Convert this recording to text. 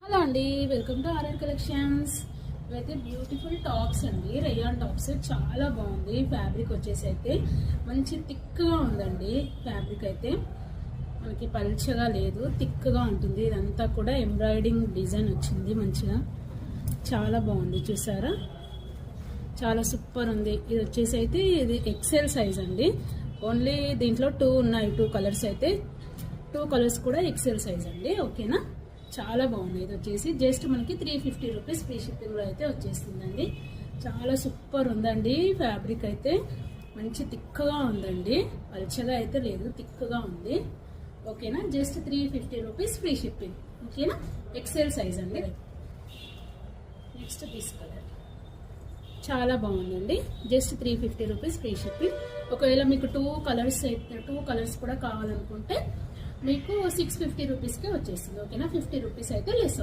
Hello అండి, welcome to RR collections. ఇవైతే beautiful tops అండి, రేయాన్ టాప్స్. చాలా బాగుంది. ఫ్యాబ్రిక్ వచ్చేసి అయితే మంచి థిక్గా ఉందండి. ఫ్యాబ్రిక్ అయితే మనకి పల్చగా లేదు, థిక్గా ఉంటుంది. ఇదంతా కూడా ఎంబ్రాయిడింగ్ డిజైన్ వచ్చింది మంచిగా. చాలా బాగుంది, చూసారా? చాలా సూపర్ ఉంది. ఇది వచ్చేసి అయితే ఇది ఎక్సెల్ సైజ్ అండి. ఓన్లీ దీంట్లో 2 ఉన్నాయి, 2 కలర్స్ అయితే. 2 కలర్స్ కూడా ఎక్సెల్ సైజ్ అండి. ఓకేనా? చాలా బాగుంది. ఇది వచ్చేసి జస్ట్ మనకి 350 రూపీస్ ఫ్రీ షిప్పింగ్లో అయితే వచ్చేస్తుందండి. చాలా సూపర్ ఉందండి. ఫ్యాబ్రిక్ అయితే మంచి థిక్గా ఉందండి, పల్చగా అయితే లేదు, థిక్గా ఉంది. ఓకేనా? Just 350 rupees free shipping. ఓకేనా? ఎక్సెల్ సైజ్ అండి. నెక్స్ట్ దిస్ కలర్ చాలా బాగుందండి. Just 350 rupees free shipping. ఒకవేళ మీకు 2 కలర్స్ కూడా కావాలనుకుంటే మీకు 650 రూపీస్కే వచ్చేస్తుంది. ఓకేనా? 50 రూపీస్ అయితే లెస్.